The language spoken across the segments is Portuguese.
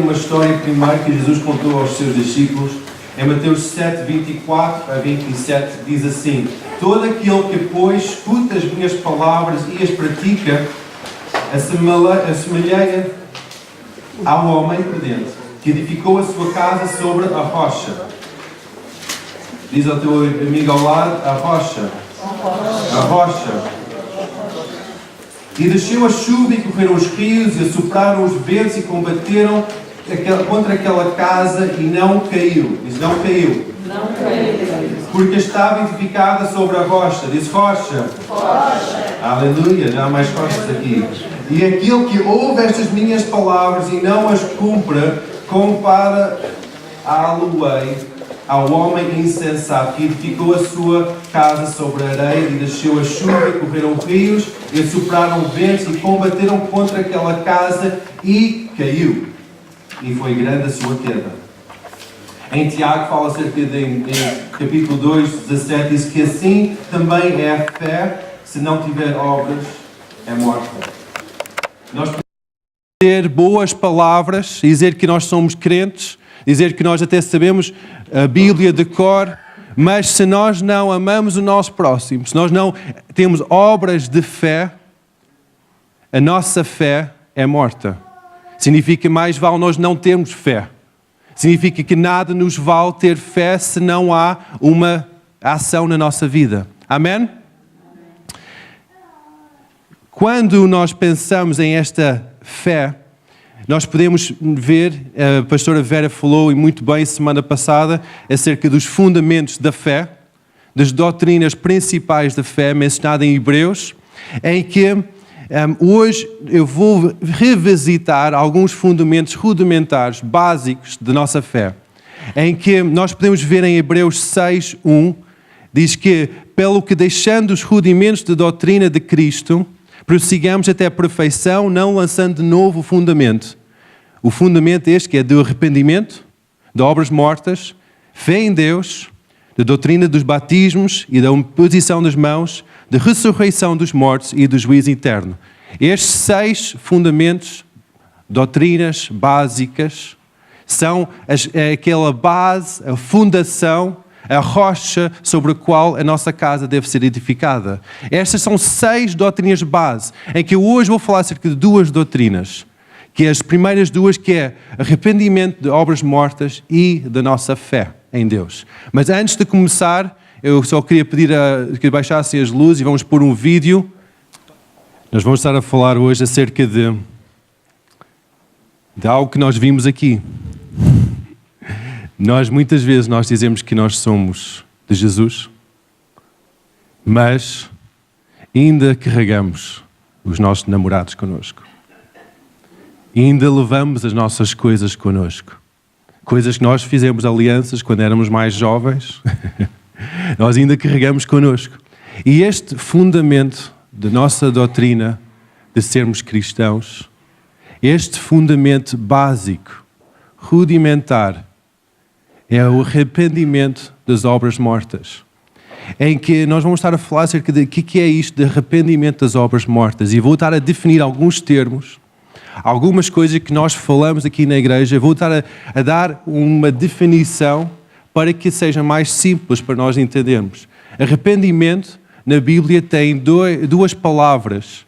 uma história primeiro que Jesus contou aos seus discípulos. Em Mateus 7, 24 a 27 diz assim: todo aquele que, pois, escuta as minhas palavras e as pratica, assemelhei ao homem prudente, que edificou a sua casa sobre a rocha. Diz ao teu amigo ao lado: a rocha. A rocha. E desceu a chuva e correram os rios e assopraram os ventos e combateram contra aquela casa e não caiu. Diz: não caiu. Não caiu. Porque estava edificada sobre a rocha. Diz: rocha. Rocha. Aleluia, já há mais rochas aqui. E aquele que ouve estas minhas palavras e não as cumpre, compara-a-lo-ei ao homem insensato que edificou a sua casa sobre a areia, e desceu a chuva, e correram rios, e assopraram ventos, e combateram contra aquela casa, e caiu. E foi grande a sua queda. Em Tiago fala acerca de, em capítulo 2, 17, diz que assim também é a fé, se não tiver obras, é morta. Nós podemos ter boas palavras, dizer que nós somos crentes, dizer que nós até sabemos a Bíblia de cor, mas se nós não amamos o nosso próximo, se nós não temos obras de fé, a nossa fé é morta. Significa mais vale nós não termos fé. Significa que nada nos vale ter fé se não há uma ação na nossa vida. Amém? Quando nós pensamos em esta fé, nós podemos ver, a pastora Vera falou e muito bem semana passada, acerca dos fundamentos da fé, das doutrinas principais da fé, mencionada em Hebreus, em que hoje eu vou revisitar alguns fundamentos rudimentares, básicos da nossa fé, em que nós podemos ver em Hebreus 6:1, diz que, pelo que deixando os rudimentos da doutrina de Cristo, prossigamos até a perfeição, não lançando de novo o fundamento. O fundamento este que é do arrependimento, de obras mortas, fé em Deus, da doutrina dos batismos e da imposição das mãos, de ressurreição dos mortos e do juízo eterno. Estes 6 fundamentos, doutrinas básicas, são aquela base, a fundação, a rocha sobre a qual a nossa casa deve ser edificada. Estas são 6 doutrinas base, em que eu hoje vou falar acerca de 2 doutrinas, que as primeiras 2, que é arrependimento de obras mortas e da nossa fé em Deus. Mas antes de começar, eu só queria pedir que baixassem as luzes e vamos pôr um vídeo. Nós vamos estar a falar hoje acerca de algo que nós vimos aqui. Muitas vezes nós dizemos que nós somos de Jesus, mas ainda carregamos os nossos namorados connosco. Ainda levamos as nossas coisas connosco. Coisas que nós fizemos alianças quando éramos mais jovens, nós ainda carregamos connosco. E este fundamento da nossa doutrina de sermos cristãos, este fundamento básico, rudimentar, é o arrependimento das obras mortas. Em que nós vamos estar a falar acerca de o que é isto de arrependimento das obras mortas. E vou estar a definir alguns termos, algumas coisas que nós falamos aqui na igreja. Vou estar a dar uma definição para que seja mais simples para nós entendermos. Arrependimento, na Bíblia, tem 2 palavras,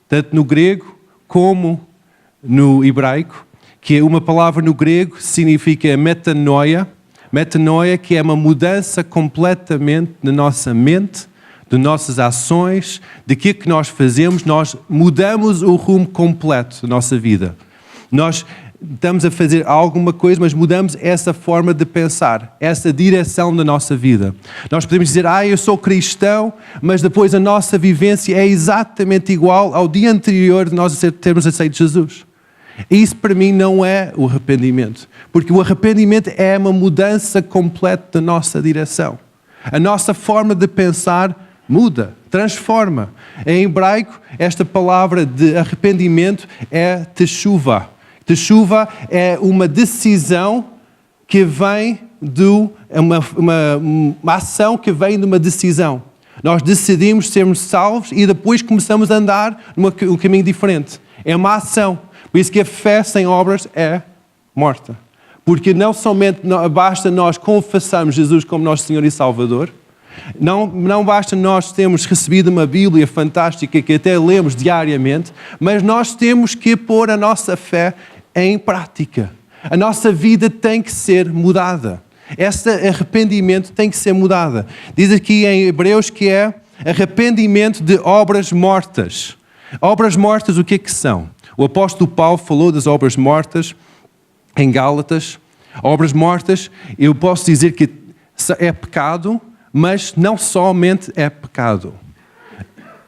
tanto no grego como no hebraico, que é uma palavra no grego significa metanoia. Metanoia, que é uma mudança completamente na nossa mente, de nossas ações, de que nós fazemos. Nós mudamos o rumo completo da nossa vida. Nós estamos a fazer alguma coisa, mas mudamos essa forma de pensar, essa direção da nossa vida. Nós podemos dizer, eu sou cristão, mas depois a nossa vivência é exatamente igual ao dia anterior de nós termos aceito Jesus. Isso para mim não é o arrependimento, porque o arrependimento é uma mudança completa da nossa direção. A nossa forma de pensar muda, transforma. Em hebraico, esta palavra de arrependimento é teshuva. Teshuva é uma decisão que vem de uma ação que vem de uma decisão. Nós decidimos sermos salvos e depois começamos a andar num caminho diferente. É uma ação. Por isso que a fé sem obras é morta. Porque não somente basta nós confessarmos Jesus como nosso Senhor e Salvador, não basta nós termos recebido uma Bíblia fantástica que até lemos diariamente, mas nós temos que pôr a nossa fé em prática. A nossa vida tem que ser mudada. Esse arrependimento tem que ser mudado. Diz aqui em Hebreus que é arrependimento de obras mortas. Obras mortas, o que é que são? O apóstolo Paulo falou das obras mortas em Gálatas. Obras mortas, eu posso dizer que é pecado, mas não somente é pecado.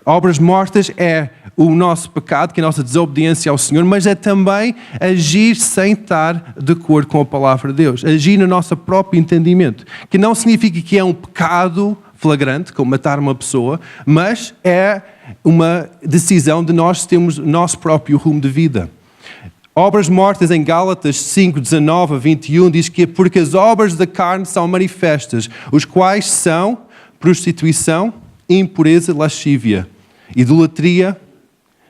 Obras mortas é o nosso pecado, que é a nossa desobediência ao Senhor, mas é também agir sem estar de acordo com a palavra de Deus. Agir no nosso próprio entendimento. Que não significa que é um pecado flagrante, como matar uma pessoa, mas é uma decisão de nós termos o nosso próprio rumo de vida. Obras mortas em Gálatas 5, 19 a 21 diz que porque as obras da carne são manifestas, os quais são prostituição, impureza, lascívia, idolatria,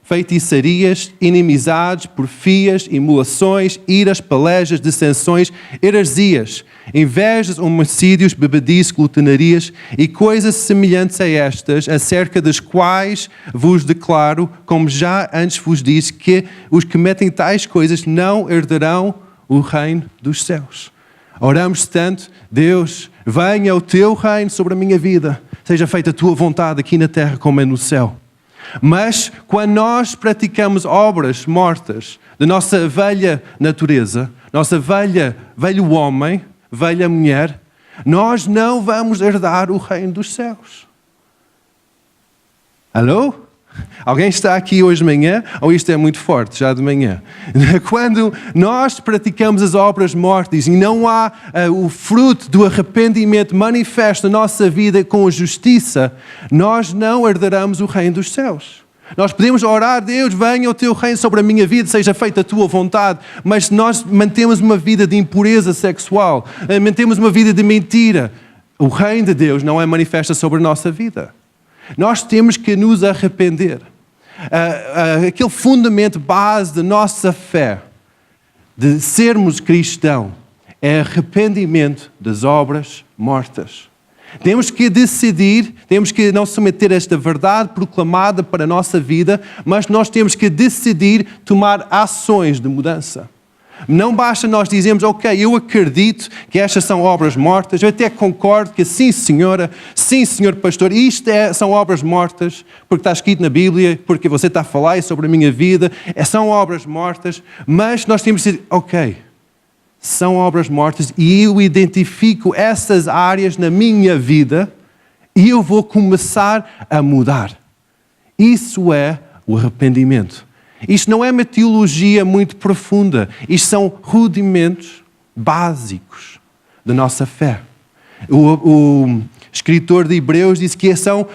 feitiçarias, inimizades, porfias, emulações, iras, pelejas, dissensões, heresias, invejas, homicídios, bebedices, glutonarias e coisas semelhantes a estas, acerca das quais vos declaro, como já antes vos disse, que os que cometem tais coisas não herdarão o reino dos céus. Oramos tanto, Deus, venha o teu reino sobre a minha vida, seja feita a tua vontade aqui na terra como é no céu. Mas quando nós praticamos obras mortas da nossa velha natureza, nossa velho homem, velha mulher, nós não vamos herdar o reino dos céus. Alô? Alguém está aqui hoje de manhã? Ou isto é muito forte, já de manhã? Quando nós praticamos as obras mortas e não há o fruto do arrependimento manifesto na nossa vida com a justiça, nós não herdaremos o reino dos céus. Nós podemos orar, Deus, venha o teu reino sobre a minha vida, seja feita a tua vontade, mas se nós mantemos uma vida de impureza sexual, mantemos uma vida de mentira, o reino de Deus não é manifesto sobre a nossa vida. Nós temos que nos arrepender. Aquele fundamento base da nossa fé, de sermos cristãos, é arrependimento das obras mortas. Temos que decidir, temos que não somente ter esta verdade proclamada para a nossa vida, mas nós temos que decidir tomar ações de mudança. Não basta nós dizermos, ok, eu acredito que estas são obras mortas, eu até concordo que sim, senhora, sim, senhor pastor, são obras mortas, porque está escrito na Bíblia, porque você está a falar sobre a minha vida, são obras mortas, mas nós temos que dizer, ok, são obras mortas e eu identifico essas áreas na minha vida e eu vou começar a mudar. Isso é o arrependimento. Isto não é uma teologia muito profunda. Isto são rudimentos básicos da nossa fé. O escritor de Hebreus diz que são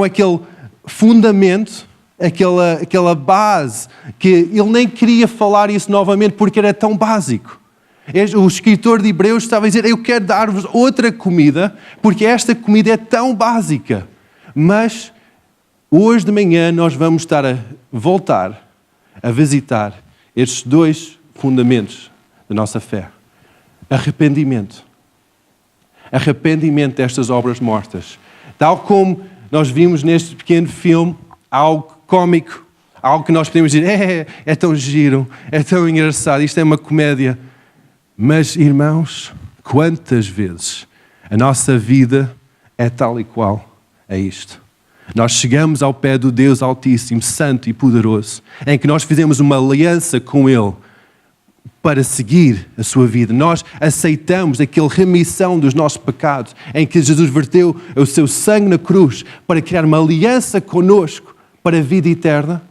aquele fundamento, aquela base, que ele nem queria falar isso novamente porque era tão básico. O escritor de Hebreus estava a dizer, eu quero dar-vos outra comida, porque esta comida é tão básica. Mas hoje de manhã nós vamos estar a voltar a visitar estes dois fundamentos da nossa fé. Arrependimento. Arrependimento destas obras mortas. Tal como nós vimos neste pequeno filme, algo cómico, algo que nós podemos dizer, é tão giro, é tão engraçado, isto é uma comédia. Mas, irmãos, quantas vezes a nossa vida é tal e qual a isto? Nós chegamos ao pé do Deus Altíssimo, Santo e Poderoso, em que nós fizemos uma aliança com Ele para seguir a sua vida. Nós aceitamos aquela remissão dos nossos pecados, em que Jesus verteu o seu sangue na cruz para criar uma aliança conosco para a vida eterna.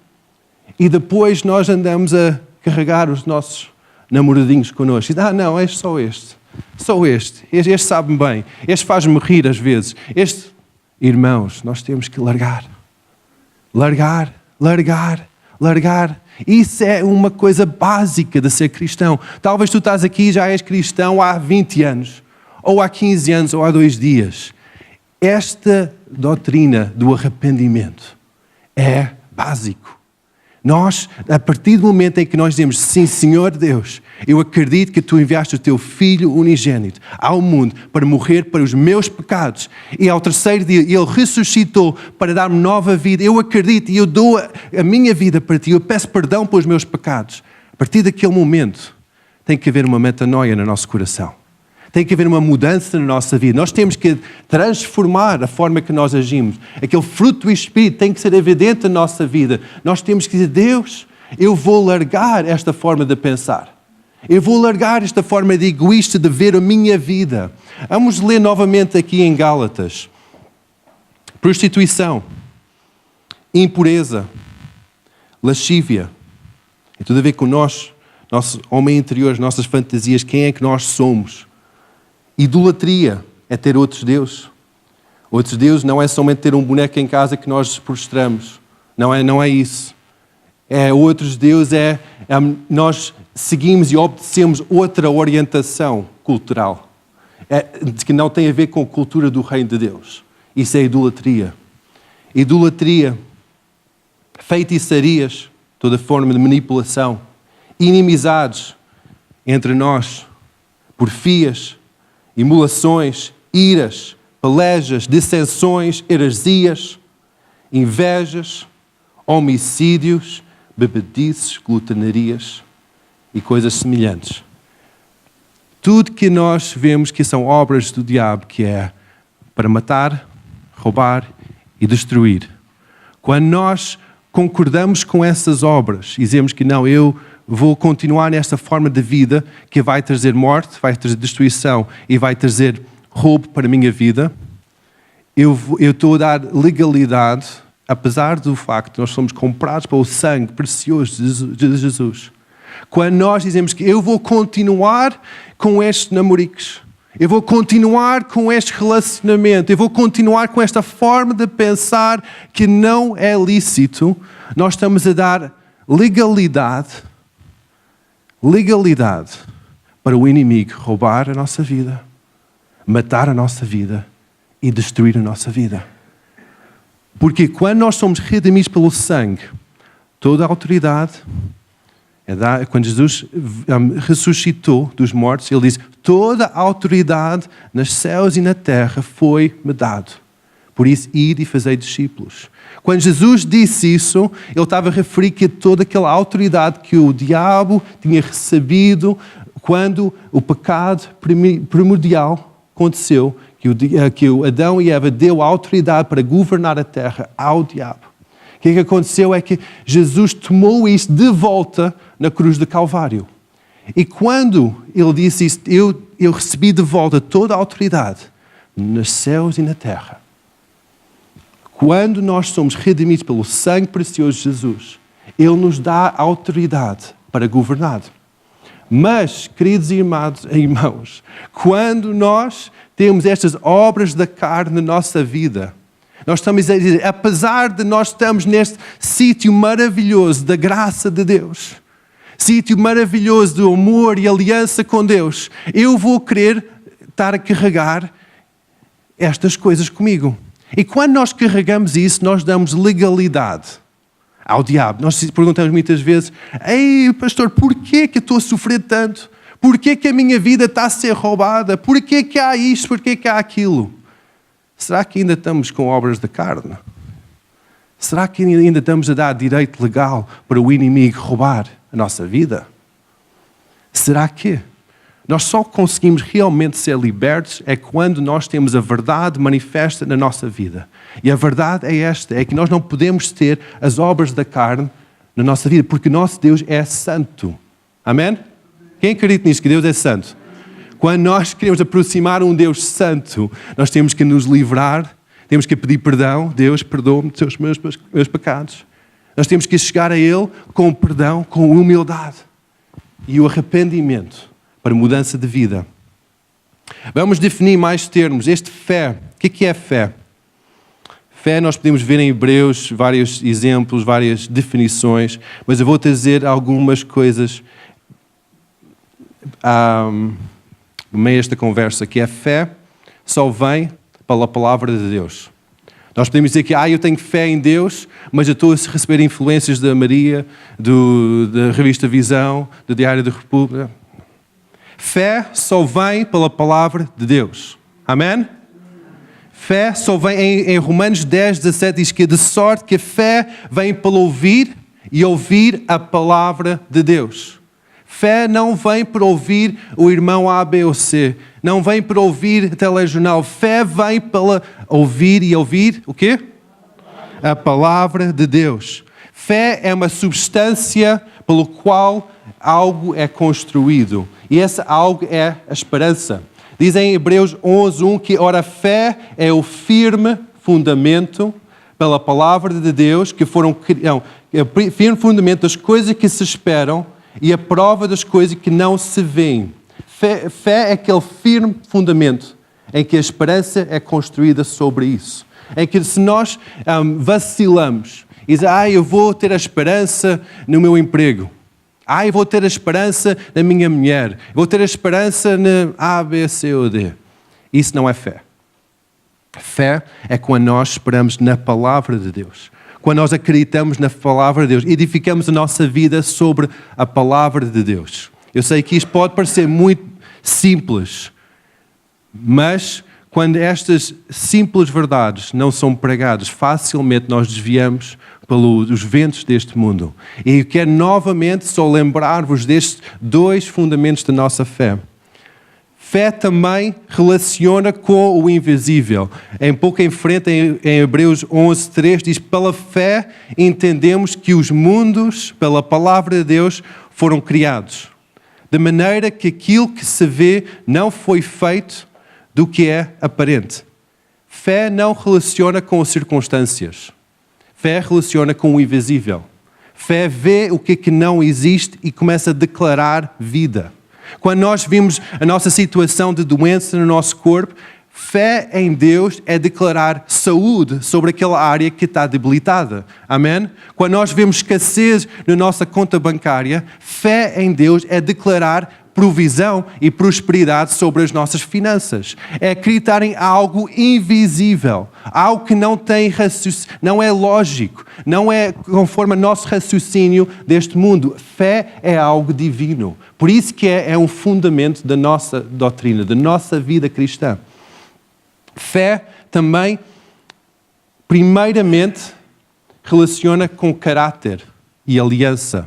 E depois nós andamos a carregar os nossos namoradinhos connosco. E não, é só este. Só este. Este sabe-me bem. Este faz-me rir às vezes. Irmãos, nós temos que largar. Largar, largar, largar. Isso é uma coisa básica de ser cristão. Talvez tu estás aqui e já és cristão há 20 anos, ou há 15 anos, ou há 2 dias. Esta doutrina do arrependimento é básico. Nós, a partir do momento em que nós dizemos, sim, Senhor Deus, eu acredito que Tu enviaste o Teu Filho unigênito ao mundo para morrer para os meus pecados. E ao terceiro dia Ele ressuscitou para dar-me nova vida. Eu acredito e eu dou a minha vida para Ti. Eu peço perdão pelos meus pecados. A partir daquele momento, tem que haver uma metanoia no nosso coração. Tem que haver uma mudança na nossa vida. Nós temos que transformar a forma que nós agimos. Aquele fruto do Espírito tem que ser evidente na nossa vida. Nós temos que dizer, Deus, eu vou largar esta forma de pensar. Eu vou largar esta forma de egoísta de ver a minha vida. Vamos ler novamente aqui em Gálatas. Prostituição, impureza, lascívia. Tem tudo a ver com nós, nosso homem interior, as nossas fantasias, quem é que nós somos. Idolatria é ter outros deuses. Outros deuses não é somente ter um boneco em casa que nós prostramos. Não é isso. Outros deuses nós seguimos e obedecemos outra orientação cultural. Que não tem a ver com a cultura do reino de Deus. Isso é idolatria. Idolatria, feitiçarias, toda forma de manipulação, inimizades entre nós, porfias, emulações, iras, pelejas, dissensões, heresias, invejas, homicídios, bebedices, glutonarias e coisas semelhantes. Tudo que nós vemos que são obras do diabo, que é para matar, roubar e destruir. Quando nós concordamos com essas obras e dizemos que não, eu vou continuar nesta forma de vida que vai trazer morte, vai trazer destruição e vai trazer roubo para a minha vida, eu estou a dar legalidade, apesar do facto de nós somos comprados pelo sangue precioso de Jesus. Quando nós dizemos que eu vou continuar com estes namoricos, eu vou continuar com este relacionamento, eu vou continuar com esta forma de pensar que não é lícito, nós estamos a dar legalidade para o inimigo roubar a nossa vida, matar a nossa vida e destruir a nossa vida. Porque quando nós somos redimidos pelo sangue, toda a autoridade, quando Jesus ressuscitou dos mortos, Ele disse, toda a autoridade nos céus e na terra foi-me dado. Por isso, ide e fazei discípulos. Quando Jesus disse isso, Ele estava a referir que toda aquela autoridade que o diabo tinha recebido quando o pecado primordial aconteceu, que o Adão e Eva deu a autoridade para governar a terra ao diabo. O que aconteceu é que Jesus tomou isso de volta na cruz de Calvário. E quando Ele disse isso, eu recebi de volta toda a autoridade nos céus e na terra. Quando nós somos redimidos pelo sangue precioso de Jesus, Ele nos dá autoridade para governar. Mas, queridos irmãos, quando nós temos estas obras da carne na nossa vida, nós estamos a dizer, apesar de nós estarmos neste sítio maravilhoso da graça de Deus, sítio maravilhoso do amor e aliança com Deus, eu vou querer estar a carregar estas coisas comigo. E quando nós carregamos isso, nós damos legalidade ao diabo. Nós perguntamos muitas vezes, ei pastor, porquê que eu estou a sofrer tanto? Porquê que a minha vida está a ser roubada? Porquê que há isto? Porquê que há aquilo? Será que ainda estamos com obras da carne? Será que ainda estamos a dar direito legal para o inimigo roubar a nossa vida? Será que nós só conseguimos realmente ser libertos é quando nós temos a verdade manifesta na nossa vida? E a verdade é esta, é que nós não podemos ter as obras da carne na nossa vida, porque o nosso Deus é santo. Amém? Quem acredita nisso, que Deus é santo? Quando nós queremos aproximar um Deus santo, nós temos que nos livrar, temos que pedir perdão. Deus, perdoa-me dos meus pecados. Nós temos que chegar a Ele com perdão, com humildade e o arrependimento para mudança de vida. Vamos definir mais termos. Fé. O que é fé? Fé nós podemos ver em Hebreus vários exemplos, várias definições, mas eu vou trazer algumas coisas no meio desta conversa, que a fé só vem pela palavra de Deus. Nós podemos dizer que eu tenho fé em Deus, mas eu estou a receber influências da Maria, da revista Visão, do Diário da República. Fé só vem pela palavra de Deus. Amém? Fé só vem em Romanos 10, 17, diz que de sorte que a fé vem pelo ouvir e ouvir a palavra de Deus. Fé não vem por ouvir o irmão A, B ou C. Não vem por ouvir telejornal. Fé vem pela ouvir e ouvir o quê? A palavra de Deus. Fé é uma substância pelo qual algo é construído. E esse algo é a esperança. Diz em Hebreus 11:1 que, ora, a fé é o firme fundamento pela palavra de Deus, que foram é o firme fundamento das coisas que se esperam e a prova das coisas que não se veem. Fé é aquele firme fundamento em que a esperança é construída sobre isso. Em que se nós vacilamos e dizemos, eu vou ter a esperança no meu emprego. Eu vou ter a esperança na minha mulher. Vou ter a esperança na A, B, C ou D. Isso não é fé. Fé é quando nós esperamos na palavra de Deus. Quando nós acreditamos na palavra de Deus. Edificamos a nossa vida sobre a palavra de Deus. Eu sei que isto pode parecer muito simples, mas quando estas simples verdades não são pregadas, facilmente nós desviamos pelos ventos deste mundo. E eu quero novamente só lembrar-vos destes dois fundamentos da nossa fé. Fé também relaciona com o invisível. Um pouco em frente, em Hebreus 11:3, diz, pela fé entendemos que os mundos, pela palavra de Deus, foram criados. De maneira que aquilo que se vê não foi feito do que é aparente. Fé não relaciona com as circunstâncias. Fé relaciona com o invisível. Fé vê o que não existe e começa a declarar vida. Quando nós vimos a nossa situação de doença no nosso corpo, fé em Deus é declarar saúde sobre aquela área que está debilitada. Amém? Quando nós vemos escassez na nossa conta bancária, fé em Deus é declarar provisão e prosperidade sobre as nossas finanças. É acreditar em algo invisível, algo que não tem não é lógico, não é conforme o nosso raciocínio deste mundo. Fé é algo divino. Por isso que é um fundamento da nossa doutrina, da nossa vida cristã. Fé também, primeiramente, relaciona com caráter e aliança.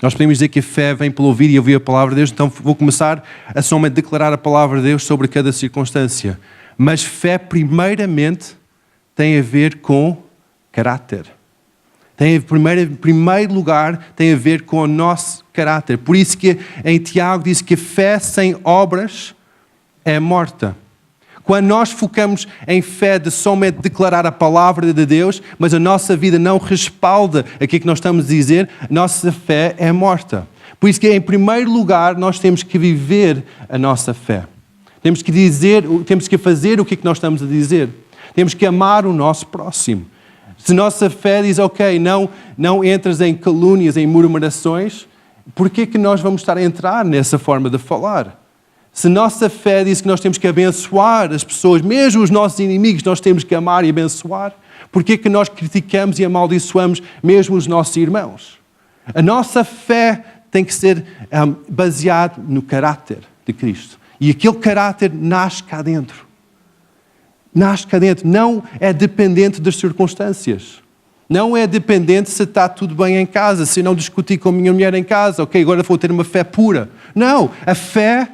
Nós podemos dizer que a fé vem pelo ouvir e ouvir a palavra de Deus, então vou começar a somente declarar a palavra de Deus sobre cada circunstância. Mas fé, primeiramente, tem a ver com caráter. Em primeiro lugar, tem a ver com o nosso caráter. Por isso que em Tiago diz que a fé sem obras é morta. Quando nós focamos em fé de somente declarar a palavra de Deus, mas a nossa vida não respalda aquilo que nós estamos a dizer, a nossa fé é morta. Por isso que, em primeiro lugar, nós temos que viver a nossa fé. Temos que fazer o que nós estamos a dizer. Temos que amar o nosso próximo. Se nossa fé diz, não entras em calúnias, em murmurações, por que nós vamos estar a entrar nessa forma de falar? Se nossa fé diz que nós temos que abençoar as pessoas, mesmo os nossos inimigos, nós temos que amar e abençoar, por que nós criticamos e amaldiçoamos mesmo os nossos irmãos? A nossa fé tem que ser baseada no caráter de Cristo. E aquele caráter nasce cá dentro. Nasce cá dentro. Não é dependente das circunstâncias. Não é dependente se está tudo bem em casa, se não discutir com a minha mulher em casa, agora vou ter uma fé pura. Não, a fé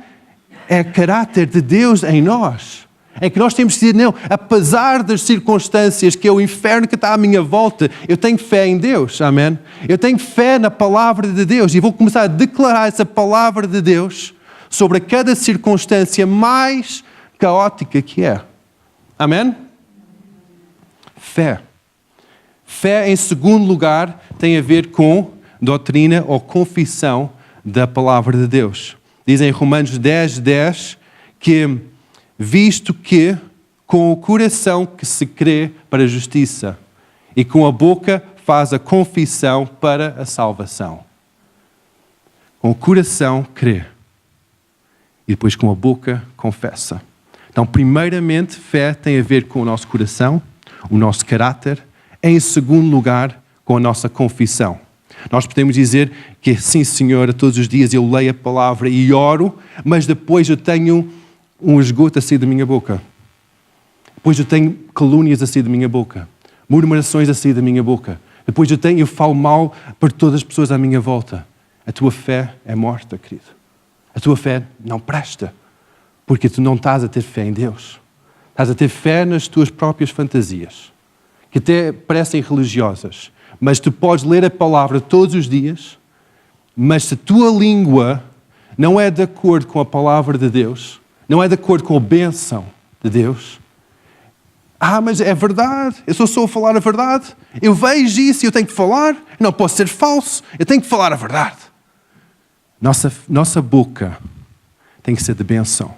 é caráter de Deus em nós. É que nós temos que dizer, não, apesar das circunstâncias, que é o inferno que está à minha volta, eu tenho fé em Deus, amém? Eu tenho fé na palavra de Deus e vou começar a declarar essa palavra de Deus sobre cada circunstância mais caótica que é. Amém? Fé. Fé, em segundo lugar, tem a ver com doutrina ou confissão da palavra de Deus. Diz em Romanos 10:10 que, visto que com o coração que se crê para a justiça e com a boca faz a confissão para a salvação. Com o coração crê e depois com a boca confessa. Então, primeiramente, fé tem a ver com o nosso coração. o nosso caráter. Em segundo lugar, com a nossa confissão. Nós podemos dizer que sim, Senhor, todos os dias eu leio a palavra e oro, mas depois eu tenho um esgoto a sair da minha boca. Depois eu tenho calúnias a sair da minha boca. Murmurações a sair da minha boca. Depois eu falo mal para todas as pessoas à minha volta. A tua fé é morta, querido. A tua fé não presta. Porque tu não estás a ter fé em Deus. Estás a ter fé nas tuas próprias fantasias. Que até parecem religiosas. Mas tu podes ler a palavra todos os dias. Mas se a tua língua não é de acordo com a palavra de Deus, não é de acordo com a bênção de Deus, mas é verdade, eu só estou a falar a verdade. Eu vejo isso e eu tenho que falar. Não posso ser falso, eu tenho que falar a verdade. Nossa boca tem que ser de bênção.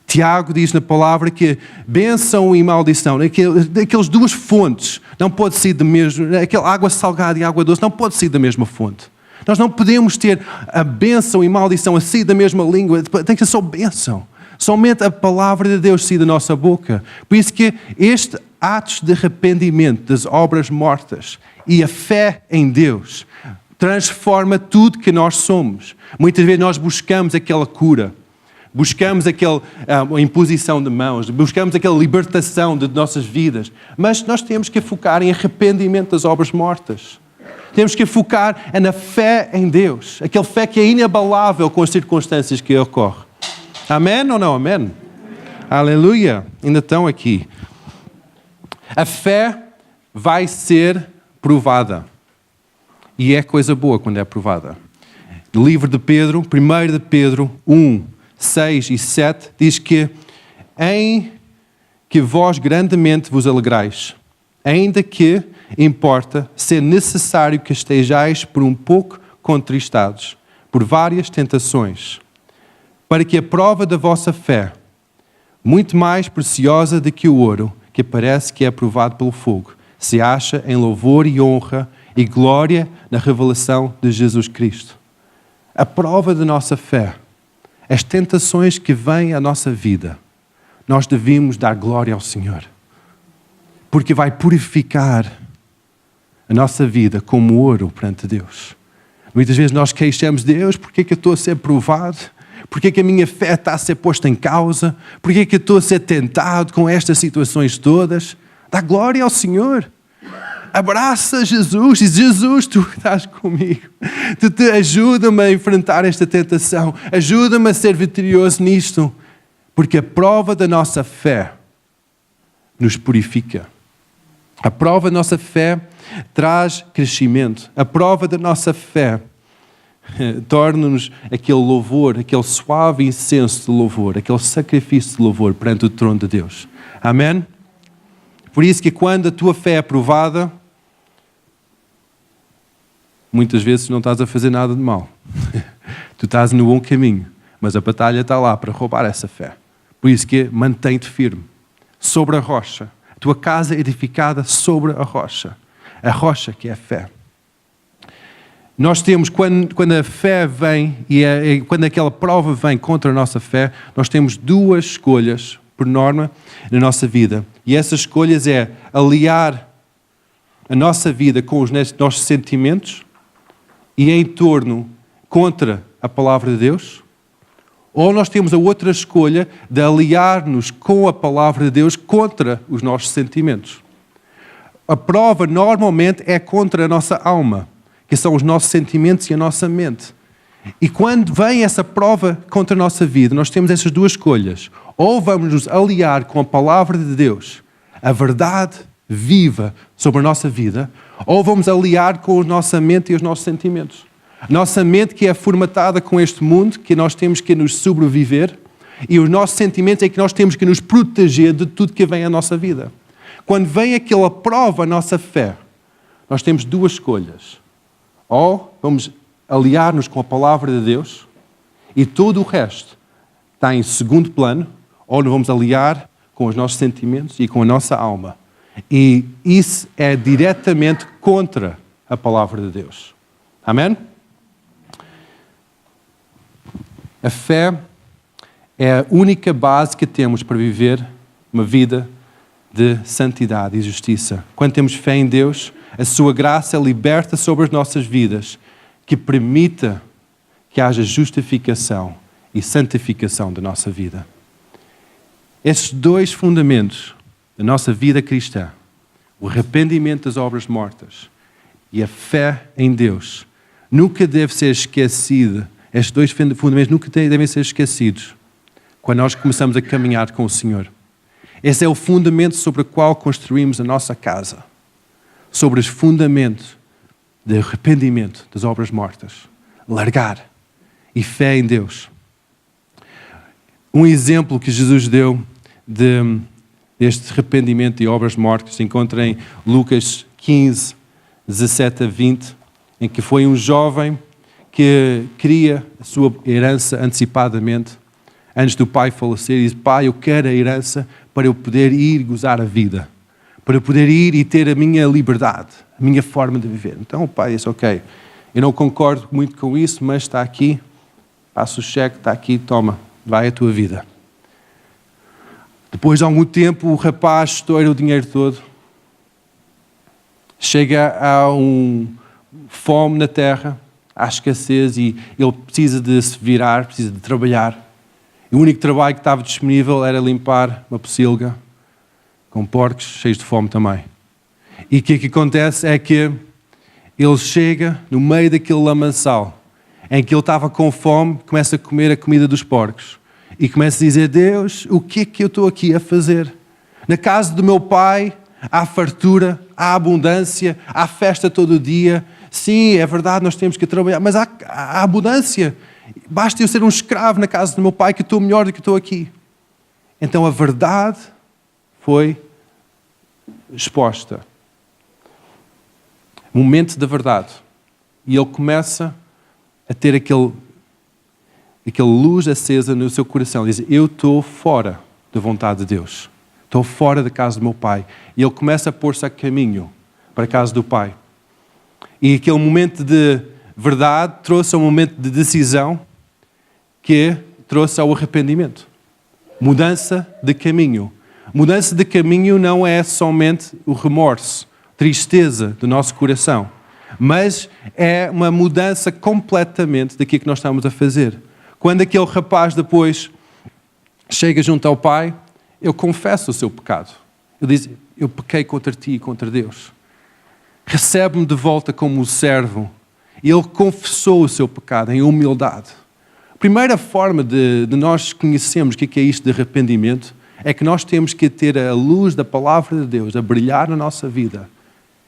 Tiago diz na palavra que bênção e maldição, aquelas duas fontes, não pode ser da mesma, aquela água salgada e água doce, não pode ser da mesma fonte. Nós não podemos ter a bênção e maldição a sair da mesma língua, tem que ser só bênção. Somente a palavra de Deus sair da nossa boca. Por isso que este atos de arrependimento das obras mortas e a fé em Deus transforma tudo que nós somos. Muitas vezes nós buscamos aquela cura, buscamos aquela imposição de mãos, buscamos aquela libertação de nossas vidas, mas nós temos que focar em arrependimento das obras mortas. Temos que focar na fé em Deus, aquela fé que é inabalável com as circunstâncias que ocorrem. Amém ou não? Amém? Aleluia! Ainda estão aqui. A fé vai ser provada. E é coisa boa quando é provada. No livro de Pedro, 1 de Pedro 1, 6 e 7, diz que em que vós grandemente vos alegrais, ainda que importa ser necessário que estejais por um pouco contristados, por várias tentações, para que a prova da vossa fé, muito mais preciosa do que o ouro, que parece que é provado pelo fogo, se acha em louvor e honra e glória na revelação de Jesus Cristo. A prova da nossa fé, as tentações que vêm à nossa vida, nós devemos dar glória ao Senhor, porque vai purificar a nossa vida como ouro perante Deus. Muitas vezes nós queixamos Deus, porque é que eu estou a ser provado? Porque é que a minha fé está a ser posta em causa? Porque é que eu estou a ser tentado com estas situações todas? Dá glória ao Senhor. Abraça Jesus e diz, Jesus, tu estás comigo. Tu ajuda-me a enfrentar esta tentação. Ajuda-me a ser vitorioso nisto. Porque a prova da nossa fé nos purifica. A prova da nossa fé traz crescimento. A prova da nossa fé torna-nos aquele louvor, aquele suave incenso de louvor, aquele sacrifício de louvor perante o trono de Deus. Amém? Por isso que quando a tua fé é provada, muitas vezes não estás a fazer nada de mal. Tu estás no bom caminho, mas a batalha está lá para roubar essa fé. Por isso que mantém-te firme, sobre a rocha. A tua casa é edificada sobre a rocha que é a fé. Nós temos, quando a fé vem, quando aquela prova vem contra a nossa fé, nós temos duas escolhas, por norma, na nossa vida. E essas escolhas é aliar a nossa vida com os nossos sentimentos e em torno contra a palavra de Deus, ou nós temos a outra escolha de aliar-nos com a palavra de Deus contra os nossos sentimentos. A prova normalmente é contra a nossa alma, que são os nossos sentimentos e a nossa mente. E quando vem essa prova contra a nossa vida, nós temos essas duas escolhas. Ou vamos nos aliar com a palavra de Deus, a verdade viva sobre a nossa vida, ou vamos aliar com a nossa mente e os nossos sentimentos. A nossa mente que é formatada com este mundo, que nós temos que nos sobreviver, e os nossos sentimentos é que nós temos que nos proteger de tudo que vem à nossa vida. Quando vem aquela prova à nossa fé, nós temos duas escolhas. Ou vamos aliar-nos com a palavra de Deus e todo o resto está em segundo plano, ou nos vamos aliar com os nossos sentimentos e com a nossa alma. E isso é diretamente contra a palavra de Deus. Amém? A fé é a única base que temos para viver uma vida de santidade e justiça. Quando temos fé em Deus, a sua graça liberta sobre as nossas vidas, que permita que haja justificação e santificação da nossa vida. Estes dois fundamentos da nossa vida cristã, o arrependimento das obras mortas e a fé em Deus, nunca deve ser esquecido. Estes dois fundamentos nunca devem ser esquecidos quando nós começamos a caminhar com o Senhor. Esse é o fundamento sobre o qual construímos a nossa casa. Sobre os fundamentos de arrependimento das obras mortas. Largar e fé em Deus. Um exemplo que Jesus deu deste arrependimento e obras mortas se encontra em Lucas 15, 17 a 20, em que foi um jovem que queria a sua herança antecipadamente, antes do pai falecer, e disse: Pai, eu quero a herança para eu poder ir gozar a vida, para eu poder ir e ter a minha liberdade, a minha forma de viver. Então o pai disse: ok, eu não concordo muito com isso, mas está aqui, passa o cheque, está aqui, toma, vai a tua vida. Depois de algum tempo, o rapaz estoura o dinheiro todo, chega a fome na terra, à escassez, e ele precisa de se virar, precisa de trabalhar. E o único trabalho que estava disponível era limpar uma pocilga com porcos cheios de fome também. E o que acontece é que ele chega no meio daquele lamaçal, em que ele estava com fome, começa a comer a comida dos porcos. E começa a dizer: Deus, o que é que eu estou aqui a fazer? Na casa do meu pai há fartura, há abundância, há festa todo dia. Sim, é verdade, nós temos que trabalhar, mas há abundância. Basta eu ser um escravo na casa do meu pai que estou melhor do que estou aqui. Então a verdade foi exposta. Momento da verdade. E ele começa a ter aquela luz acesa no seu coração. Ele diz: eu estou fora da vontade de Deus. Estou fora da casa do meu pai. E ele começa a pôr-se a caminho para a casa do pai. E aquele momento de verdade trouxe um momento de decisão que trouxe ao arrependimento. Mudança de caminho. Mudança de caminho não é somente o remorso, tristeza do nosso coração, mas é uma mudança completamente daquilo que nós estamos a fazer. Quando aquele rapaz depois chega junto ao pai, ele confessa o seu pecado. Ele diz: eu pequei contra ti e contra Deus. Recebe-me de volta como um servo. E ele confessou o seu pecado em humildade. A primeira forma de nós conhecermos o que é isto de arrependimento é que nós temos que ter a luz da palavra de Deus a brilhar na nossa vida.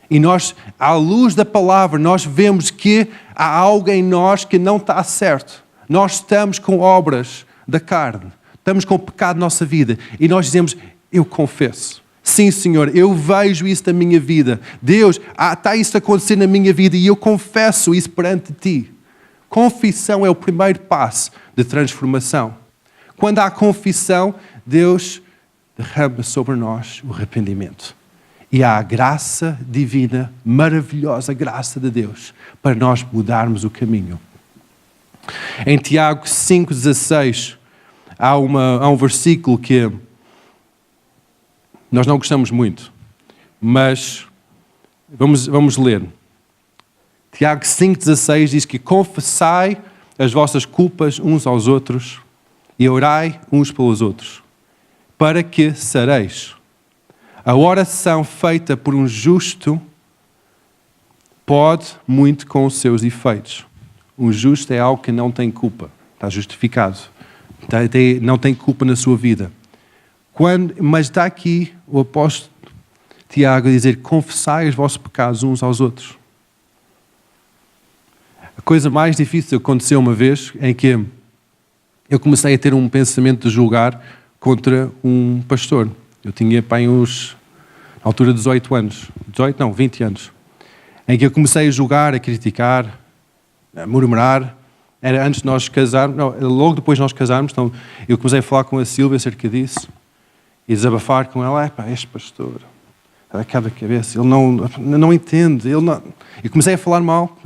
E nós, à luz da palavra, nós vemos que há algo em nós que não está certo. Nós estamos com obras da carne. Estamos com o pecado na nossa vida. E nós dizemos: eu confesso. Sim, Senhor, eu vejo isso na minha vida. Deus, está isso a acontecer na minha vida e eu confesso isso perante Ti. Confissão é o primeiro passo de transformação. Quando há confissão, Deus derrama sobre nós o arrependimento. E há a graça divina, maravilhosa graça de Deus, para nós mudarmos o caminho. Em Tiago 5,16, há um versículo que nós não gostamos muito, mas vamos ler. Tiago 5,16 diz que: confessai as vossas culpas uns aos outros e orai uns pelos outros, para que sareis. A oração feita por um justo pode muito com os seus efeitos. Um justo é algo que não tem culpa, está justificado, não tem culpa na sua vida. Mas está aqui o apóstolo Tiago a dizer: confessai os vossos pecados uns aos outros. A coisa mais difícil aconteceu uma vez em que eu comecei a ter um pensamento de julgar contra um pastor. Eu tinha na altura de 18 anos. 20 anos. Em que eu comecei a julgar, a criticar, a murmurar. Era antes de nós casarmos, logo depois de nós casarmos, então eu comecei a falar com a Silvia acerca disso. E desabafar com ela: este pastor, ela cada cabeça, ele não entende. E comecei a falar mal.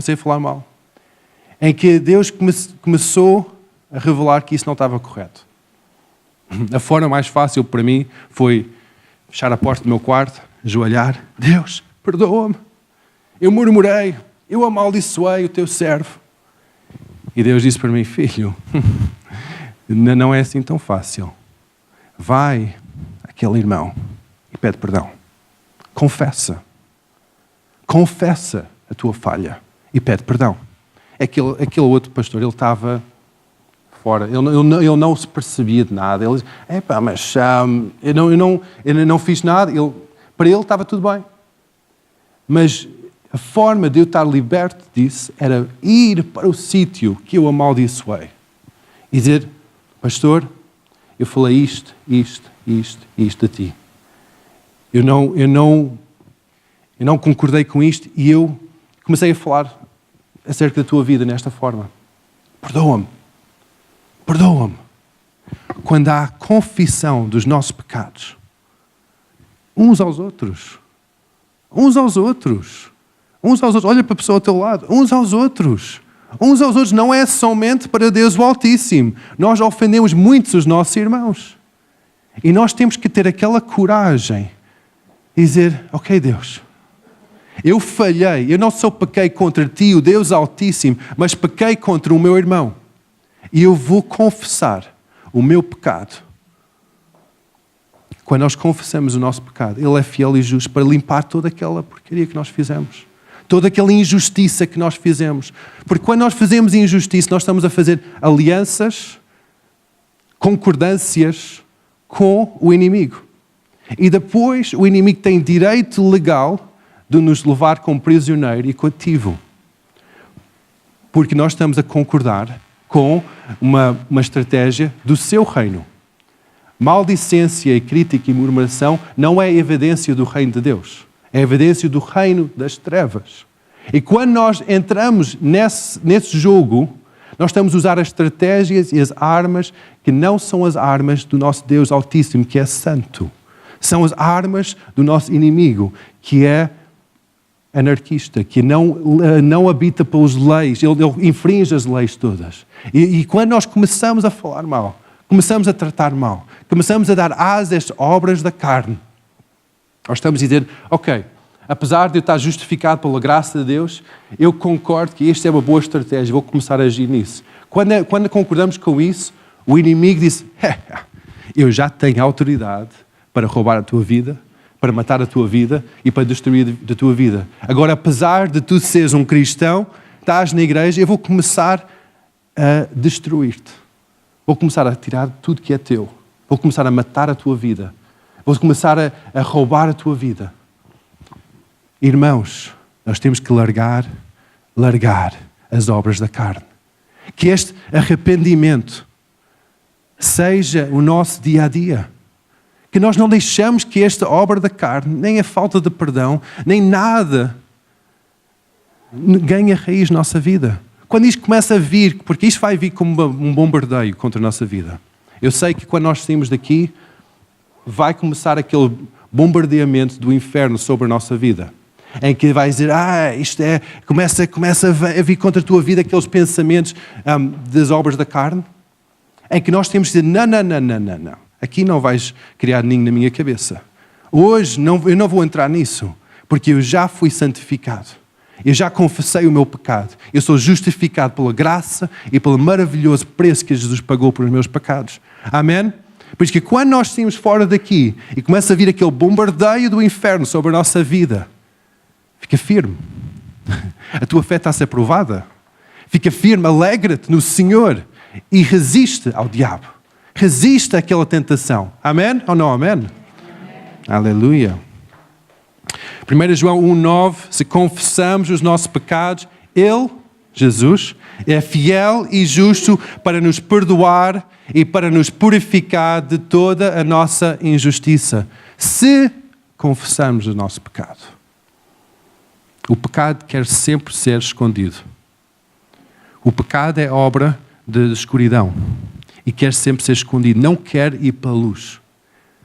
Em que Deus começou a revelar que isso não estava correto. A forma mais fácil para mim foi fechar a porta do meu quarto, ajoelhar. Deus, perdoa-me. Eu murmurei, eu amaldiçoei o teu servo. E Deus disse para mim, filho, não é assim tão fácil. Vai àquele irmão e pede perdão. Confessa a tua falha e pede perdão. Aquele outro pastor, ele estava fora, ele não se percebia de nada. Ele disse, mas eu não fiz nada. Para ele estava tudo bem. Mas a forma de eu estar liberto disso era ir para o sítio que eu amaldiçoei e dizer, pastor, eu falei isto a ti. Eu não concordei com isto e eu comecei a falar acerca da tua vida nesta forma. Perdoa-me. Quando há confissão dos nossos pecados, uns aos outros, olha para a pessoa ao teu lado, uns aos outros, não é somente para Deus o Altíssimo. Nós ofendemos muitos os nossos irmãos. E nós temos que ter aquela coragem e dizer, ok Deus, eu falhei, eu não só pequei contra ti, o Deus Altíssimo, mas pequei contra o meu irmão. E eu vou confessar o meu pecado. Quando nós confessamos o nosso pecado, Ele é fiel e justo para limpar toda aquela porcaria que nós fizemos. Toda aquela injustiça que nós fizemos. Porque quando nós fazemos injustiça, nós estamos a fazer alianças, concordâncias com o inimigo. E depois o inimigo tem direito legal de nos levar como prisioneiro e cativo. Porque nós estamos a concordar com uma estratégia do seu reino. Maldicência e crítica e murmuração não é evidência do reino de Deus. É evidência do reino das trevas. E quando nós entramos nesse jogo, nós estamos a usar as estratégias e as armas que não são as armas do nosso Deus Altíssimo, que é santo. São as armas do nosso inimigo, que é anarquista, que não habita pelas leis, ele infringe as leis todas. E quando nós começamos a falar mal, começamos a tratar mal, começamos a dar asa a estas obras da carne, nós estamos a dizer, ok, apesar de eu estar justificado pela graça de Deus, eu concordo que esta é uma boa estratégia, vou começar a agir nisso. Quando concordamos com isso, o inimigo diz, eu já tenho autoridade para roubar a tua vida, para matar a tua vida e para destruir a tua vida. Agora, apesar de tu seres um cristão, estás na igreja, eu vou começar a destruir-te. Vou começar a tirar tudo que é teu. Vou começar a matar a tua vida. Vou começar a roubar a tua vida. Irmãos, nós temos que largar as obras da carne. Que este arrependimento seja o nosso dia a dia. Que nós não deixamos que esta obra da carne, nem a falta de perdão, nem nada ganhe raiz na nossa vida. Quando isto começa a vir, porque isto vai vir como um bombardeio contra a nossa vida. Eu sei que quando nós saímos daqui, vai começar aquele bombardeamento do inferno sobre a nossa vida. Em que vai dizer, começa a vir contra a tua vida aqueles pensamentos das obras da carne. Em que nós temos de dizer, não. Aqui não vais criar ninho na minha cabeça. Hoje eu não vou entrar nisso, porque eu já fui santificado. Eu já confessei o meu pecado. Eu sou justificado pela graça e pelo maravilhoso preço que Jesus pagou pelos meus pecados. Amém? Por isso que quando nós saímos fora daqui e começa a vir aquele bombardeio do inferno sobre a nossa vida, fica firme. A tua fé está a ser provada. Fica firme, alegra-te no Senhor e resiste ao diabo. Resiste àquela tentação. Amém ou não amém? Aleluia. 1 João 1,9, se confessamos os nossos pecados, Ele, Jesus, é fiel e justo para nos perdoar e para nos purificar de toda a nossa injustiça. Se confessamos o nosso pecado. O pecado quer sempre ser escondido. O pecado é obra de escuridão e quer sempre ser escondido. Não quer ir para a luz.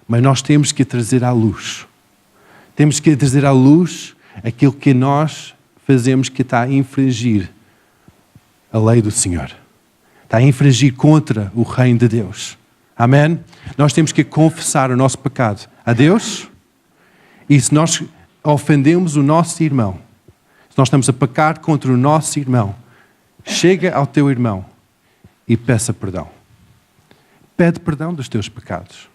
Mas nós temos que trazer à luz. Temos que trazer à luz aquilo que nós fazemos que está a infringir a lei do Senhor. Está a infringir contra o reino de Deus. Amém? Nós temos que confessar o nosso pecado a Deus E se nós ofendemos o nosso irmão, se nós estamos a pecar contra o nosso irmão, chega ao teu irmão e peça perdão. Pede perdão dos teus pecados.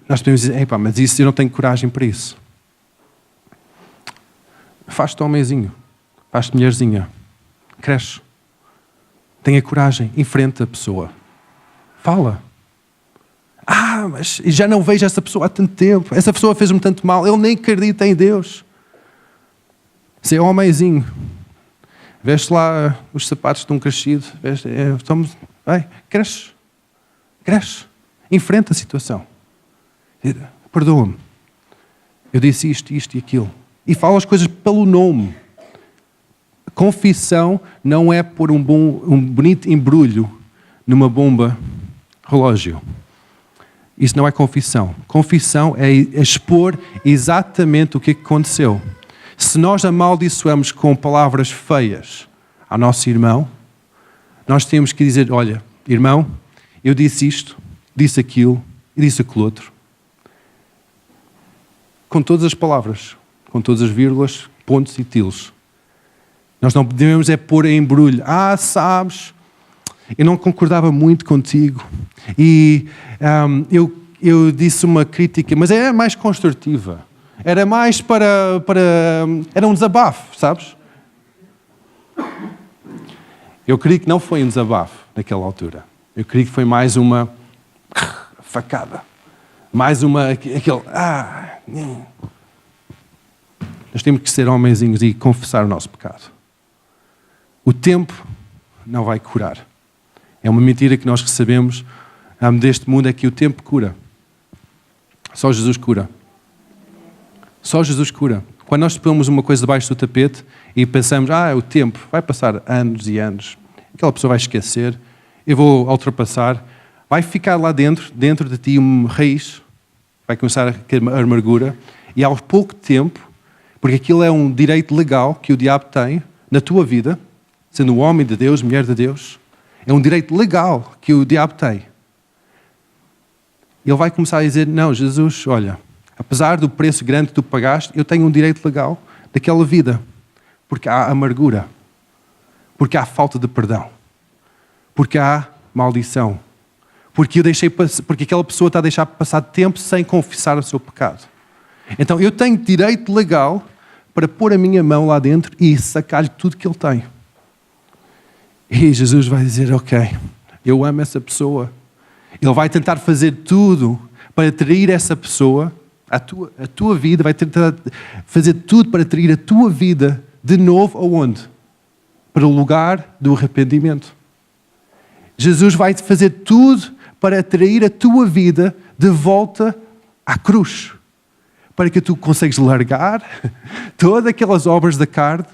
Nós podemos dizer, epá, mas isso eu não tenho coragem para isso. Faz-te homenzinho, faz-te mulherzinha, cresce. Tenha coragem, enfrenta a pessoa. Fala. Mas já não vejo essa pessoa há tanto tempo. Essa pessoa fez-me tanto mal. Ele nem acredita em Deus. Ser homenzinho. Veste lá os sapatos de um crescido. Cresce. Cresce. Enfrenta a situação. Perdoa-me. Eu disse isto e aquilo. E fala as coisas pelo nome. Confissão não é pôr um bonito embrulho numa bomba relógio. Isso não é confissão. Confissão é expor exatamente o que aconteceu. Se nós amaldiçoamos com palavras feias ao nosso irmão, nós temos que dizer, olha, irmão, eu disse isto, disse aquilo e disse aquilo outro. Com todas as palavras, com todas as vírgulas, pontos e tilos. Nós não devemos pôr em embrulho. Sabes, eu não concordava muito contigo. E eu disse uma crítica, mas era mais construtiva. Era mais era um desabafo, sabes? Eu creio que não foi um desabafo naquela altura. Eu creio que foi mais uma facada. Mais Nós temos que ser homenzinhos e confessar o nosso pecado. O tempo não vai curar. É uma mentira que nós recebemos deste mundo, é que o tempo cura. Só Jesus cura. Só Jesus cura. Quando nós pomos uma coisa debaixo do tapete e pensamos, o tempo, vai passar anos e anos, aquela pessoa vai esquecer, eu vou ultrapassar, vai ficar lá dentro de ti uma raiz, vai começar a amargura, e ao pouco tempo, porque aquilo é um direito legal que o diabo tem na tua vida, sendo um homem de Deus, mulher de Deus, é um direito legal que o diabo tem. Ele vai começar a dizer, não, Jesus, olha, apesar do preço grande que tu pagaste, eu tenho um direito legal daquela vida. Porque há amargura. Porque há falta de perdão. Porque há maldição. Porque aquela pessoa está a deixar passar tempo sem confessar o seu pecado. Então eu tenho direito legal para pôr a minha mão lá dentro e sacar-lhe tudo que ele tem. E Jesus vai dizer, ok, eu amo essa pessoa. Ele vai tentar fazer tudo para atrair essa pessoa, a tua vida, vai tentar fazer tudo para atrair a tua vida de novo aonde? Para o lugar do arrependimento. Jesus vai fazer tudo para atrair a tua vida de volta à cruz. Para que tu consegues largar todas aquelas obras da carne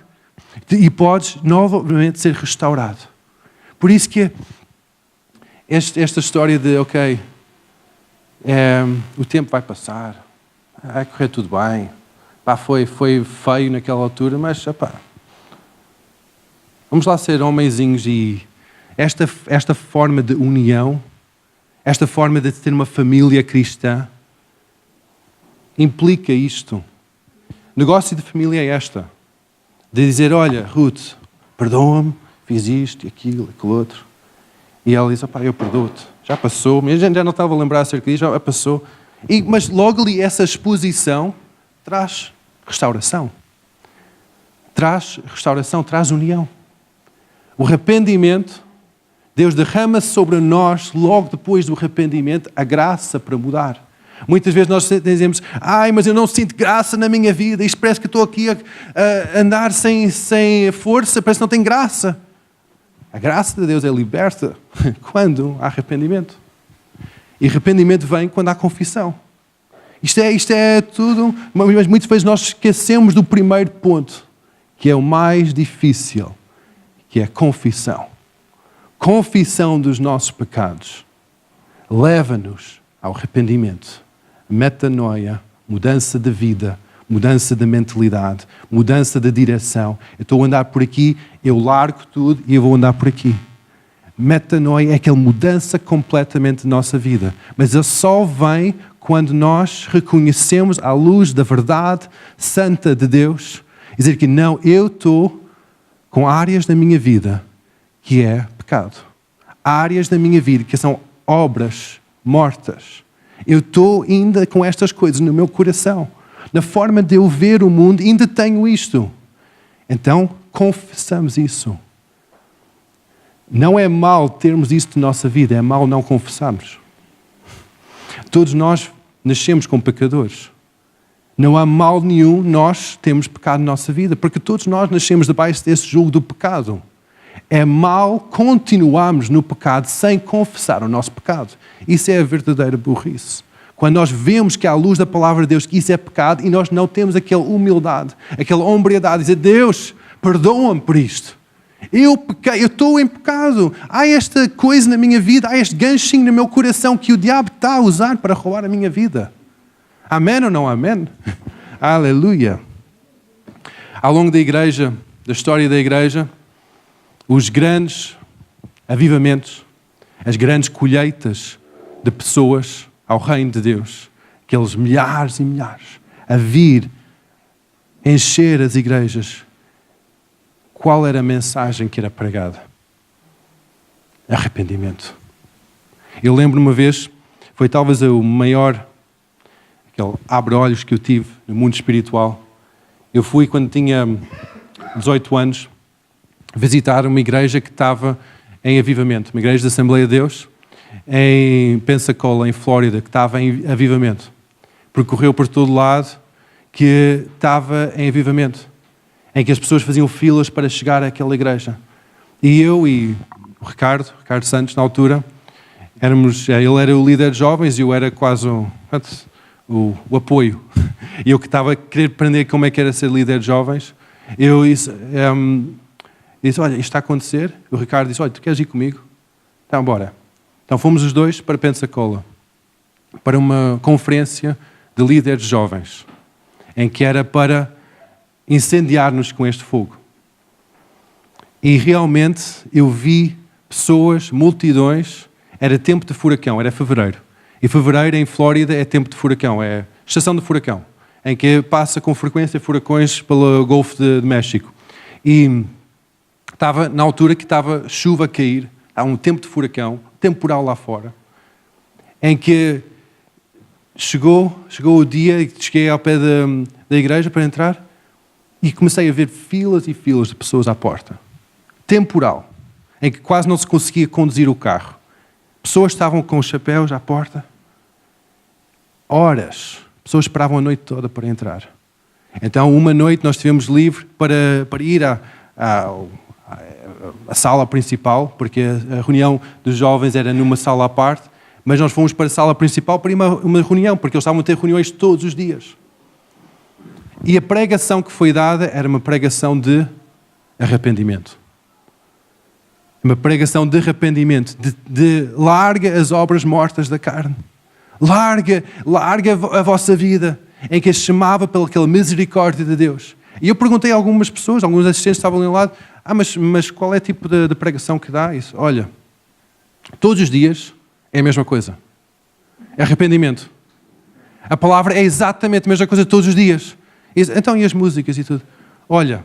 e podes novamente ser restaurado. Por isso que esta história de, ok, o tempo vai passar, vai correr tudo bem, foi feio naquela altura, mas vamos lá ser homenzinhos e esta forma de união, esta forma de ter uma família cristã, implica isto. Negócio de família é esta. De dizer, olha, Ruth, perdoa-me, fiz isto e aquilo outro. E ela diz, eu perdoo-te. Já passou. A gente já não estava a lembrar acerca disso, já passou. Mas logo ali essa exposição traz restauração. Traz restauração, traz união. O arrependimento, Deus derrama sobre nós, logo depois do arrependimento, a graça para mudar. Muitas vezes nós dizemos, mas eu não sinto graça na minha vida, isto parece que estou aqui a andar sem força, parece que não tem graça. A graça de Deus é liberta quando há arrependimento. E arrependimento vem quando há confissão. Isto é tudo, mas muitas vezes nós esquecemos do primeiro ponto, que é o mais difícil, que é a confissão. Confissão dos nossos pecados leva-nos ao arrependimento. Metanoia, mudança de vida, mudança de mentalidade, mudança de direção. Eu estou a andar por aqui, eu largo tudo e eu vou andar por aqui. Metanoia é aquela mudança completamente de nossa vida. Mas ele só vem quando nós reconhecemos à luz da verdade santa de Deus, dizer que não, eu estou com áreas da minha vida que é pecado. Áreas da minha vida que são obras mortas. Eu estou ainda com estas coisas no meu coração. Na forma de eu ver o mundo, ainda tenho isto. Então, confessamos isso. Não é mal termos isso na nossa vida, é mal não confessarmos. Todos nós nascemos como pecadores. Não há mal nenhum nós temos pecado na nossa vida, porque todos nós nascemos debaixo desse jugo do pecado. É mal continuarmos no pecado sem confessar o nosso pecado. Isso é a verdadeira burrice. Quando nós vemos que à luz da palavra de Deus que isso é pecado e nós não temos aquela humildade, aquela hombridade, dizer, Deus, perdoa-me por isto. Eu pequei, eu estou em pecado. Há esta coisa na minha vida, há este ganchinho no meu coração que o diabo está a usar para roubar a minha vida. Amém ou não amém? Aleluia. Ao longo da igreja, da história da igreja, os grandes avivamentos, as grandes colheitas de pessoas ao reino de Deus, aqueles milhares e milhares, a vir encher as igrejas. Qual era a mensagem que era pregada? Arrependimento. Eu lembro uma vez, foi talvez o maior, aquele abre-olhos que eu tive no mundo espiritual. Eu fui quando tinha 18 anos visitar uma igreja que estava em avivamento, uma igreja da Assembleia de Deus, em Pensacola, em Flórida, que estava em avivamento. Percorreu por todo lado que estava em avivamento, em que as pessoas faziam filas para chegar àquela igreja. E eu e o Ricardo Santos, na altura, ele era o líder de jovens e eu era quase o apoio. E eu que estava a querer aprender como é que era ser líder de jovens, eu disse, olha, isto está a acontecer. O Ricardo disse, olha, tu queres ir comigo? Então, bora. Então fomos os dois para Pensacola, para uma conferência de líderes jovens, em que era para incendiar-nos com este fogo. E realmente eu vi pessoas, multidões, era tempo de furacão, era fevereiro. E fevereiro em Flórida é tempo de furacão, é estação de furacão, em que passa com frequência furacões pelo Golfo de México. E estava na altura que estava chuva a cair, há um tempo de furacão, temporal lá fora, em que chegou o dia e cheguei ao pé da igreja para entrar e comecei a ver filas e filas de pessoas à porta. Temporal, em que quase não se conseguia conduzir o carro. Pessoas estavam com os chapéus à porta. Horas. Pessoas esperavam a noite toda para entrar. Então, uma noite nós estivemos livres para ir à sala principal, porque a reunião dos jovens era numa sala à parte, mas nós fomos para a sala principal para ir a uma reunião, porque eles estavam a ter reuniões todos os dias. E a pregação que foi dada era uma pregação de arrependimento. Uma pregação de arrependimento, de larga as obras mortas da carne. Larga a vossa vida, em que se chamava pelaquela misericórdia de Deus. E eu perguntei a algumas pessoas, alguns assistentes estavam ali ao lado, mas qual é o tipo de pregação que dá isso? Olha, todos os dias é a mesma coisa. É arrependimento. A palavra é exatamente a mesma coisa todos os dias. Então, e as músicas e tudo? Olha,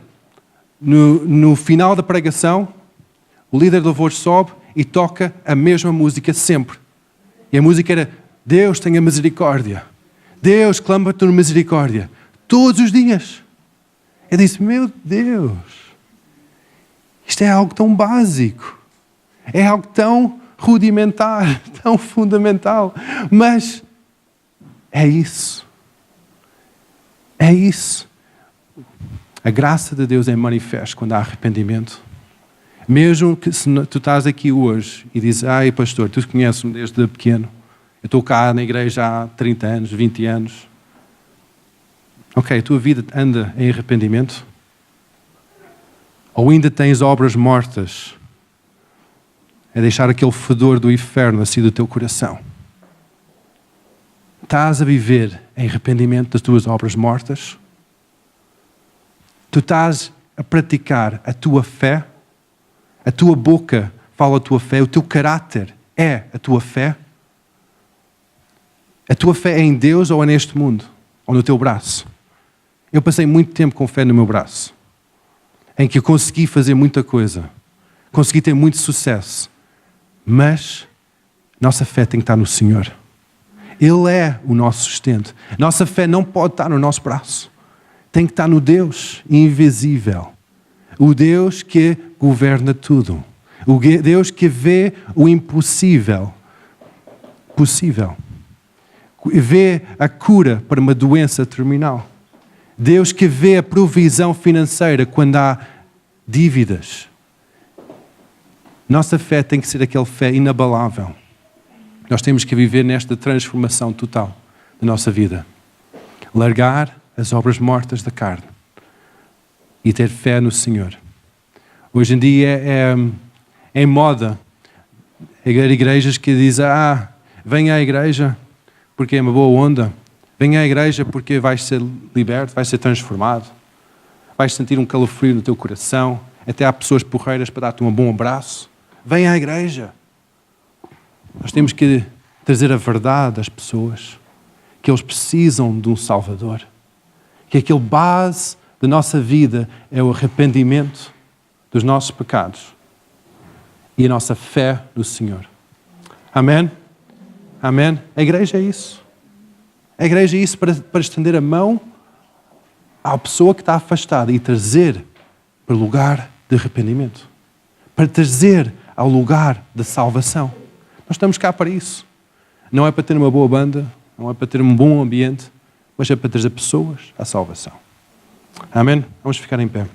no final da pregação, o líder de louvor sobe e toca a mesma música sempre. E a música era, Deus tenha misericórdia. Deus clama por misericórdia. Todos os dias. Eu disse, meu Deus, isto é algo tão básico. É algo tão rudimentar, tão fundamental. Mas é isso. É isso. A graça de Deus é manifesta quando há arrependimento. Mesmo que se tu estás aqui hoje e dizes, ai pastor, tu conheces-me desde pequeno. Eu estou cá na igreja há 30 anos, 20 anos. Ok, a tua vida anda em arrependimento? Ou ainda tens obras mortas? É deixar aquele fedor do inferno assim do teu coração. Estás a viver em arrependimento das tuas obras mortas? Tu estás a praticar a tua fé? A tua boca fala a tua fé, o teu caráter é a tua fé? A tua fé é em Deus ou é neste mundo? Ou no teu braço? Eu passei muito tempo com fé no meu braço, em que eu consegui fazer muita coisa, consegui ter muito sucesso, mas nossa fé tem que estar no Senhor. Ele é o nosso sustento. Nossa fé não pode estar no nosso braço. Tem que estar no Deus invisível. O Deus que governa tudo. O Deus que vê o impossível possível. Vê a cura para uma doença terminal. Deus que vê a provisão financeira quando há dívidas. Nossa fé tem que ser aquela fé inabalável. Nós temos que viver nesta transformação total da nossa vida. Largar as obras mortas da carne e ter fé no Senhor. Hoje em dia é moda haver igrejas que dizem: venha à igreja porque é uma boa onda. Venha à igreja porque vais ser liberto, vais ser transformado. Vais sentir um calafrio no teu coração. Até há pessoas porreiras para dar-te um bom abraço. Venha à igreja. Nós temos que trazer a verdade às pessoas, que eles precisam de um Salvador, que aquele base da nossa vida é o arrependimento dos nossos pecados e a nossa fé no Senhor. Amém? Amém? A igreja é isso. A igreja é isso para estender a mão à pessoa que está afastada e trazer para o lugar de arrependimento, para trazer ao lugar da salvação. Nós estamos cá para isso. Não é para ter uma boa banda, não é para ter um bom ambiente, mas é para trazer pessoas à salvação. Amém? Vamos ficar em pé.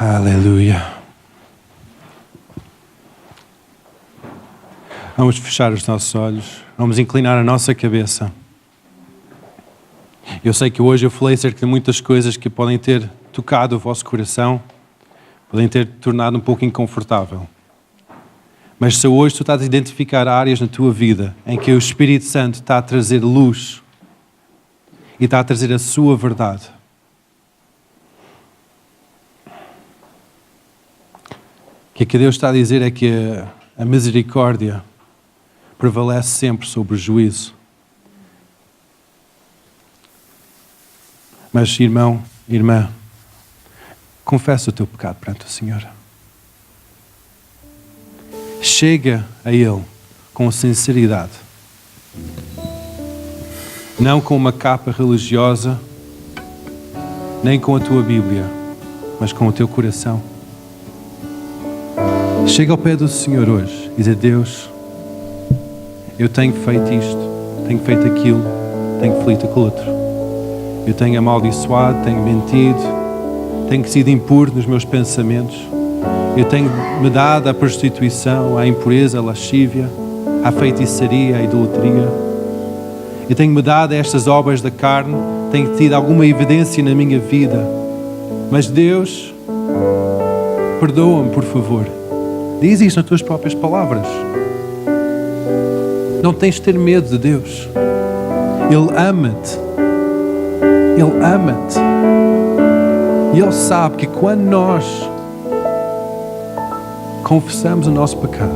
Aleluia. Vamos fechar os nossos olhos. Vamos inclinar a nossa cabeça. Eu sei que hoje eu falei acerca de muitas coisas que podem ter tocado o vosso coração, podem ter tornado um pouco inconfortável. Mas se hoje tu estás a identificar áreas na tua vida em que o Espírito Santo está a trazer luz e está a trazer a sua verdade, o que Deus está a dizer é que a misericórdia prevalece sempre sobre o juízo. Mas, irmão, irmã, confessa o teu pecado perante o Senhor. Chega a Ele com sinceridade. Não com uma capa religiosa, nem com a tua Bíblia, mas com o teu coração. Chega ao pé do Senhor hoje e diz: Deus, eu tenho feito isto, tenho feito aquilo, tenho feito aquilo outro. Eu tenho amaldiçoado, tenho mentido, tenho sido impuro nos meus pensamentos. Eu tenho me dado à prostituição, à impureza, à lascívia, à feitiçaria, à idolatria. Eu tenho me dado a estas obras da carne, tenho tido alguma evidência na minha vida. Mas Deus, perdoa-me, por favor. Diz isto nas tuas próprias palavras. Não tens de ter medo de Deus. Ele ama-te. Ele ama-te. E Ele sabe que quando nós confessamos o nosso pecado,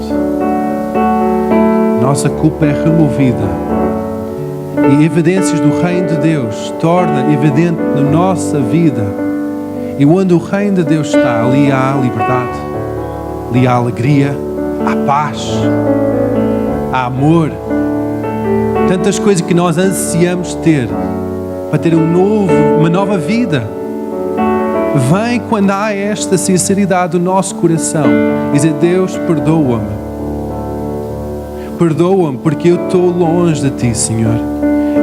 nossa culpa é removida e evidências do reino de Deus torna evidente na nossa vida. E onde o reino de Deus está, ali há liberdade, ali há alegria, há paz, há amor. Tantas coisas que nós ansiamos ter para ter uma nova vida. Vem quando há esta sinceridade do nosso coração e dizer: Deus, perdoa-me. Perdoa-me porque eu estou longe de Ti, Senhor.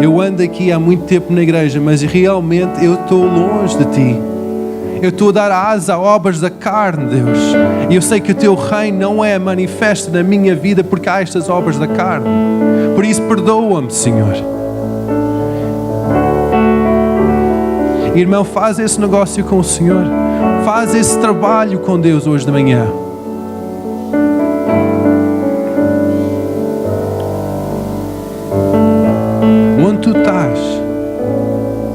Eu ando aqui há muito tempo na igreja, mas realmente eu estou longe de Ti. Eu estou a dar asa a obras da carne, Deus. E eu sei que o Teu reino não é manifesto na minha vida porque há estas obras da carne. Por isso, perdoa-me, Senhor. Irmão, faz esse negócio com o Senhor. Faz esse trabalho com Deus hoje de manhã. Onde tu estás,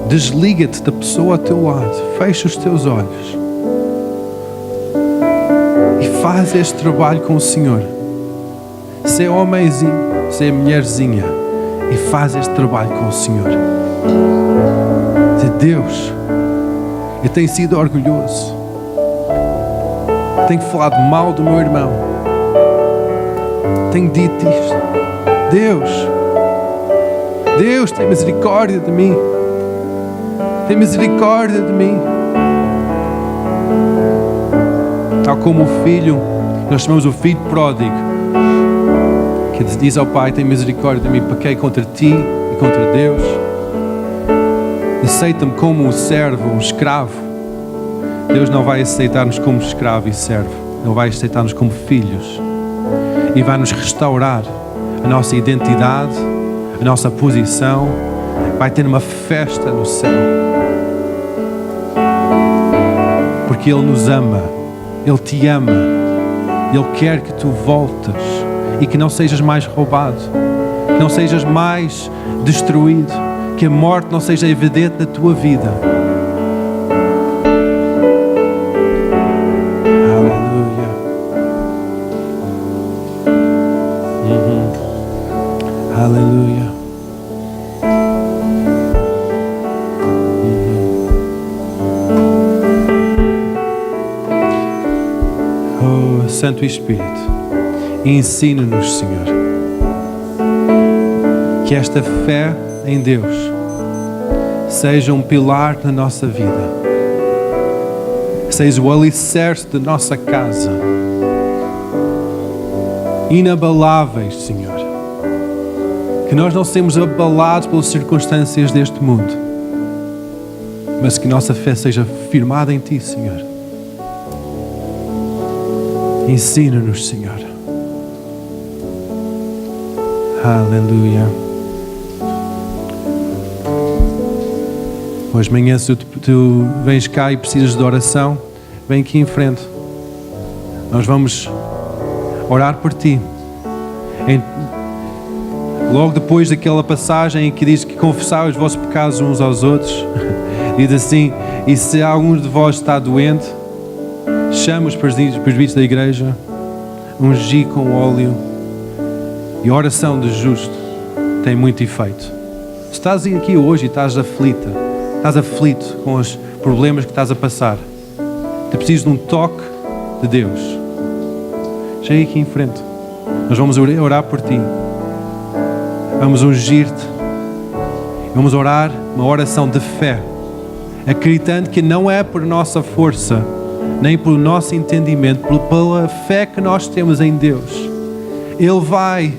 desliga-te da pessoa ao teu lado. Fecha os teus olhos. E faz este trabalho com o Senhor. Se é homenzinho, se é mulherzinha. E faz este trabalho com o Senhor. Deus, eu tenho sido orgulhoso. Tenho falado mal do meu irmão. Tenho dito isto. Deus, tem misericórdia de mim. Tem misericórdia de mim. Tal como o filho, nós chamamos o filho pródigo, que diz ao pai: tem misericórdia de mim, pequei contra ti e contra Deus. Aceita-me como um servo, um escravo. Deus não vai aceitar-nos como escravo e servo. Ele vai aceitar-nos como filhos. E vai nos restaurar a nossa identidade, a nossa posição. Vai ter uma festa no céu. Porque Ele nos ama. Ele te ama. Ele quer que tu voltes e que não sejas mais roubado. Que não sejas mais destruído. Que a morte não seja evidente na tua vida. Aleluia. Aleluia. Oh, Santo Espírito, ensina-nos, Senhor, que esta fé em Deus seja um pilar na nossa vida, seja o alicerce da nossa casa, inabaláveis, Senhor, que nós não sejamos abalados pelas circunstâncias deste mundo, mas que nossa fé seja firmada em Ti, Senhor. Ensina-nos, Senhor. Aleluia. Hoje de manhã, se tu vens cá e precisas de oração, vem aqui em frente. Nós vamos orar por ti. Logo depois daquela passagem em que diz que confessai os vossos pecados uns aos outros, diz assim: e se algum de vós está doente, chama os presbíteros da igreja, ungi com óleo, e a oração do justo tem muito efeito. Se estás aqui hoje e estás aflito com os problemas que estás a passar, tu precisas de um toque de Deus, chega aqui em frente. Nós vamos orar por ti, vamos ungir-te, vamos orar uma oração de fé, acreditando que não é por nossa força, nem pelo nosso entendimento, pela fé que nós temos em Deus. Ele vai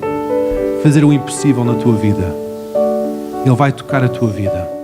fazer o impossível na tua vida. Ele vai tocar a tua vida.